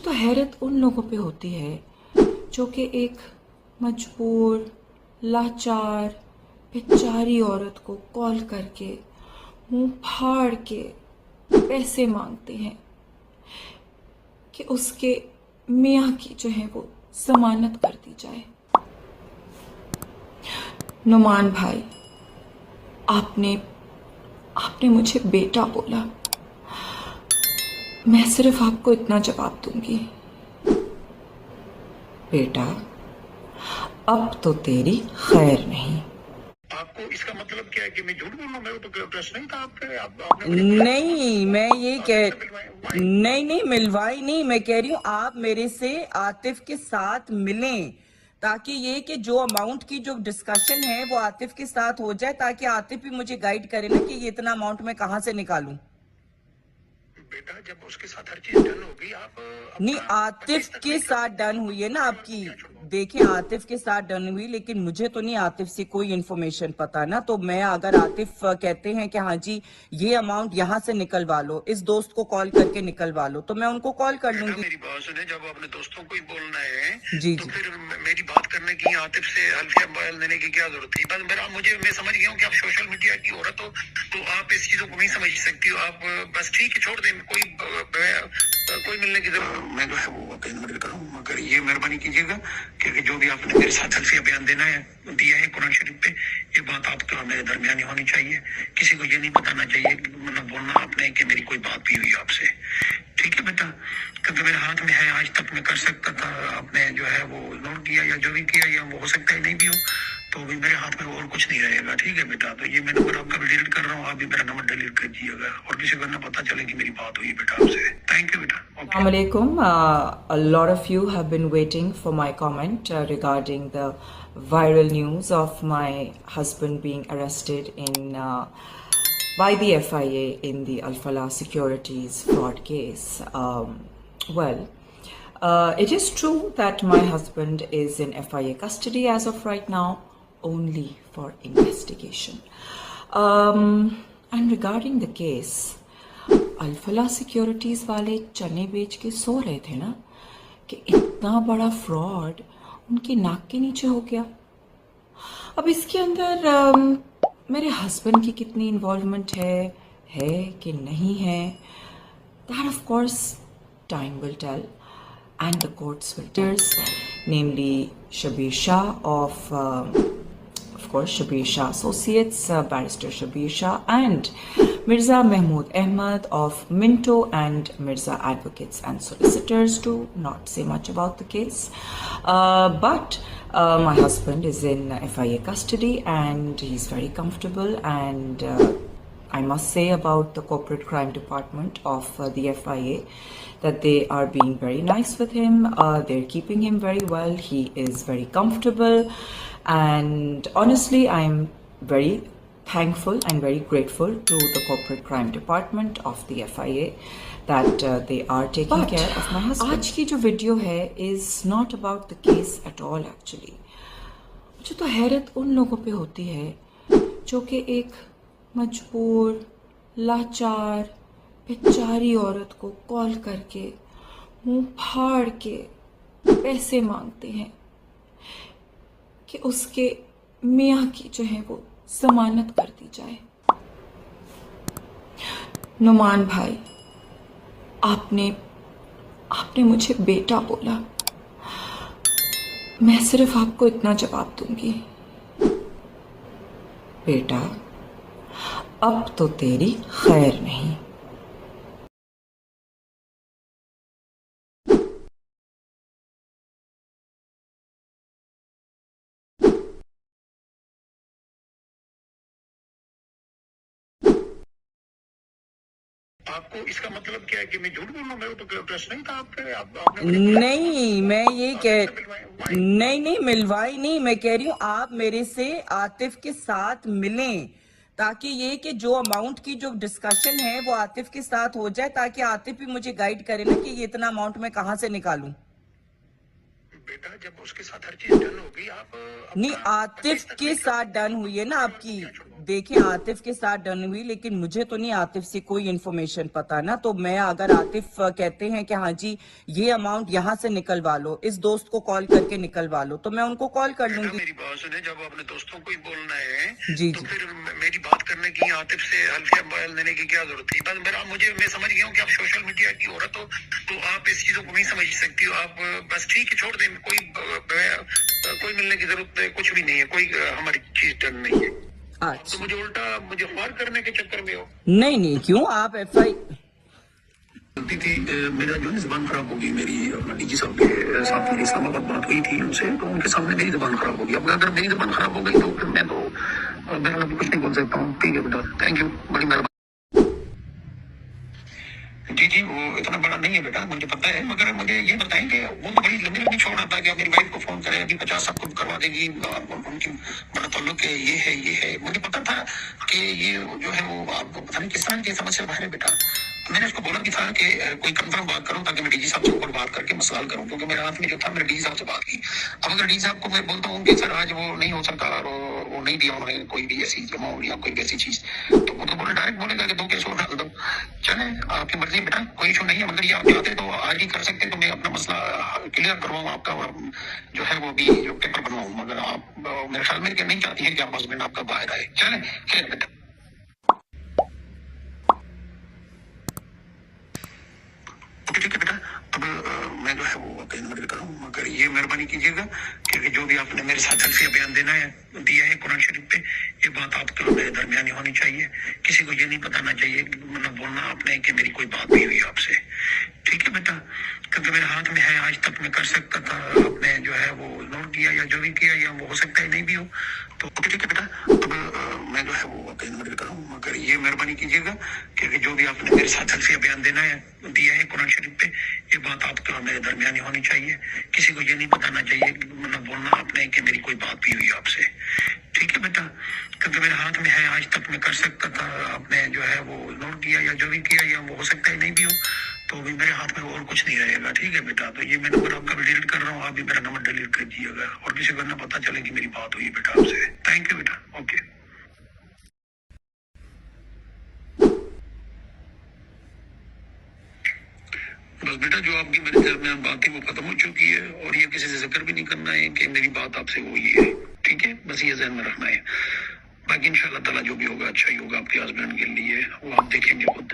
मुझे तो हैरत उन लोगों पे होती है जो कि एक मजबूर, लाचार, बेचारी औरत को कॉल करके मुंह फाड़ के पैसे मांगते हैं कि उसके मियाँ की जो है वो जमानत कर दी जाए। नुमान भाई, आपने आपने मुझे बेटा बोला। मैं सिर्फ आपको इतना जवाब दूंगी, बेटा अब तो तेरी खैर नहीं। आपको इसका मतलब क्या है कि मैं झूठ बोल रहा हूँ? मेरे तो प्रश्न नहीं था आपके। नहीं, मैं ये कह नहीं मिलवाई नहीं, मैं कह रही हूँ आप मेरे से आतिफ के साथ मिलें ताकि ये कि जो अमाउंट की जो डिस्कशन है वो आतिफ के साथ हो जाए, ताकि आतिफ भी मुझे गाइड करे ना कि ये इतना अमाउंट मैं कहाँ से निकालूं। बेटा जब उसके साथ हर चीज डन होगी आप नहीं, आतिफ के साथ डन हुई है ना आपकी। देखें, आतिफ के साथ डन हुई, लेकिन मुझे तो नहीं आतिफ से कोई इन्फॉर्मेशन पता ना। तो मैं अगर आतिफ कहते हैं कि हाँ जी ये अमाउंट यहाँ से निकलवा लो, इस दोस्त को कॉल करके निकलवा लो, तो मैं उनको कॉल कर लूंगी। मेरी बात सुने, जब अपने दोस्तों को ही बोलना है जी तो जी, फिर मेरी बात करने की, आतिफ से हल्फिया बयान देने की क्या जरूरत थी? बस मैं समझ गया हूँ कि आप सोशल मीडिया की औरत हो तो आप इस चीजों को नहीं समझ सकती हो। आप बस ठीक है, छोड़ दें, कोई मिलने की जरूरत। मैं जो है वो अपने नंबर कर रहा हूँ, मगर ये मेहरबानी कीजिएगा कि जो भी आपने मेरे साथ हल्फिया बयान देना है दिया है कुरान शरीफ पे, ये बात आपका मेरे दरमियान होनी चाहिए। किसी को ये नहीं बताना चाहिए, मतलब बोलना आपने कि मेरी कोई बात भी हुई आपसे। ठीक है बेटा, क्योंकि मेरे हाथ में है, आज तक मैं कर सकता था, आपने जो है वो इग्नोर किया या जो भी किया, या वो हो सकता है नहीं भी हो, तो भी मेरे हाथ में और कुछ नहीं रहेगा। ठीक है बेटा, तो ये मैं नंबर आपका भी डिलीट कर रहा हूँ, आप भी मेरा नंबर डिलीट कर दीजिएगा और किसी को ना पता चले कि मेरी बात हुई बेटा आपसे। थैंक यू बेटा। Assalamu alaikum. A lot of you have been waiting for my comment regarding the viral news of my husband being arrested by the FIA in the Al Falah Securities fraud case. It is true that my husband is in FIA custody as of right now, only for investigation. And regarding the case, Alfalah securities वाले चने बेच के सो रहे थे ना कि इतना बड़ा फ्रॉड उनकी नाक के नीचे हो गया। अब इसके अंदर मेरे हस्बैंड की कितनी इन्वॉल्वमेंट है कि नहीं है, that of course time will tell and the courts will tell, namely Shabir Shah of course Shabir Shah Associates, Barrister Shabir Shah, and Mirza Mahmood Ahmad of Minto and Mirza Advocates and Solicitors. Do not say much about the case, but my husband is in FIA custody and he's very comfortable, and I must say about the Corporate Crime Department of the FIA that they are being very nice with him. They're keeping him very well. He is very comfortable, and honestly I'm very thankful and very grateful to the Corporate Crime Department of the FIA that they are taking care of my husband. आज की जो video है is not about the case at all actually. मुझे तो हैरत उन लोगों पे होती है जो कि एक मजबूर, लाचार, बेचारी औरत को कॉल करके मुंह फाड़ के पैसे मांगते हैं कि उसके मियाँ की जो है वो जमानत कर दी जाए। नुमान भाई, आपने मुझे बेटा बोला। मैं सिर्फ आपको इतना जवाब दूंगी, बेटा अब तो तेरी खैर नहीं। आपको इसका मतलब क्या है कि मैं झूठ बोल रहा हूँ? मेरे तो प्रश्न नहीं था आपके। नहीं, मैं ये कह नहीं मिलवाई नहीं, मैं कह रही हूँ आप मेरे से आतिफ के साथ मिलें ताकि ये कि जो अमाउंट की जो डिस्कशन है वो आतिफ के साथ हो जाए, ताकि आतिफ भी मुझे गाइड करे ना कि ये इतना अमाउंट मैं कहाँ से निकालूं। बेटा, जब उसके साथ हर चीज डन होगी आप नहीं, आतिफ के साथ डन हुई है ना आपकी। देखें, आतिफ के साथ डन हुई, लेकिन मुझे तो नहीं आतिफ से कोई इन्फॉर्मेशन पता ना। तो मैं, अगर आतिफ कहते हैं कि हाँ जी ये अमाउंट यहाँ से निकलवा लो, इस दोस्त को कॉल करके निकलवा लो, तो मैं उनको कॉल कर बेटा, लूंगी। मेरी बात सुने, जब अपने दोस्तों को ही बोलना है जी तो जी। फिर मेरी बात करने की, आतिफ से हल्फिया बयान देने की क्या जरूरत थी? बस मैं समझ गया हूँ कि आप सोशल मीडिया की औरत हो, तो आप इस चीजों को नहीं समझ सकती हो। आप बस ठीक है, छोड़ दें, कोई मिलने की जरूरत है, कुछ भी नहीं है, कोई हमारी चीज डन नहीं है। तो अच्छा, मुझे उल्टा मुझे मार करने के चक्कर में हो। नहीं नहीं, क्यों आप FI गलती थी, मेरा जो है जबान खराब होगी मेरी। डीजी साहब के साथ मेरी इस्लामाबाद बात हुई थी उनसे, तो उनके सामने मेरी जबान खराब होगी। अब अगर मेरी जबान खराब हो गई तो फिर मैं तो कुछ नहीं बोल सकता हूँ। ठीक है बेटा, थैंक यू, बड़ी मेहरबानी। जी जी, वो इतना बड़ा नहीं है बेटा, मुझे पता है, मगर मुझे ये बताएं कि वो तो बड़ी लंबी लंबी छोड़ रहा था कि आप मेरी वाइफ को फोन करें, अभी 50 आपको करवा देगी, उनकी बड़ा ताल्लुक है, ये है। मुझे पता था कि ये जो है वो आपको पता नहीं किस तरह की समस्या बाहर है बेटा। तो मैंने उसको बोला भी था कि कोई कंफर्म बात करो, ताकि मैं डीजी साहब से ऊपर बात करके मसला हल करूँ, क्योंकि मेरे हाथ में जो था, मैंने डीजी साहब से बात की। अब अगर डीजी साहब को मैं बोलता हूँ कि सर आज वो नहीं हो सकता, और वो नहीं दिया उन्होंने कोई भी ऐसी अमाउंट या कोई भी ऐसी चीज, तो वो तो बोले डायरेक्ट बोलेगा कि 2 केस और डाल दो। चले, आपकी मर्जी बेटा, कोई इशू नहीं है, मगर ये आप चाहते तो आज ही कर सकते, तो मैं अपना मसला क्लियर करवाऊँ आपका, और जो है वो भी जो पेपर बनवाऊँ। मगर आप मेरे ख्याल में नहीं चाहती हैं कि आप हस्बैंड आपका बाहर आए। चले, खैर बेटा। ओके, ठीक है बेटा। अब मैं जो है वो आपका नंबर लेकर हूँ, मगर ये मेहरबानी कीजिएगा कि जो भी आपने मेरे साथ हल्फिया बयान देना है, दिया है कुरान शरीफ पे, ये बात आपके और मेरे दरमियान ही होनी चाहिए। किसी को ये नहीं बताना चाहिए, मतलब बोलना आपने कि मेरी कोई बात नहीं हुई आपसे। ठीक है बेटा, क्योंकि मेरे हाथ में है, आज तक मैं कर सकता था, आपने जो है वो नोट किया या जो भी किया, या वो हो सकता है नहीं भी हो। तो ओके, ठीक है बेटा। अब मैं जो है वो आपका नंबर लेकर हूँ, मगर ये मेहरबानी कीजिएगा कि जो भी आपने मेरे साथ हल्फिया बयान देना है, दिया है कुरान शरीफ पे, ये बात आपके और मेरे दरमियान ही होनी चाहिए। किसी को ये नहीं बताना चाहिए, मतलब बोलना आपने कि मेरी कोई बात भी हुई आपसे। ठीक है बेटा, क्योंकि मेरे हाथ में है, आज तक मैं कर सकता था, आपने जो है वो नोट किया या जो भी किया, या वो हो सकता है नहीं भी हो, तो भी मेरे हाथ में और कुछ नहीं रहेगा। ठीक है बेटा, तो ये मैं नंबर आपका डिलीट कर रहा हूँ, आप भी मेरा नंबर डिलीट कर दीजिएगा, और किसी को ना पता चले कि मेरी बात हुई बेटा आपसे। थैंक यू बेटा, ओके। बस बेटा, जो आपकी मेरे दरमियान बात थी वो खत्म हो चुकी है, और ये किसी से जिक्र भी नहीं करना है कि मेरी बात आपसे हुई है। ठीक है, बस ये ध्यान में रखना है। बाकी इंशाल्लाह ताला जो भी होगा अच्छा ही होगा आपके हस्बैंड के लिए, वो आप देखेंगे खुद।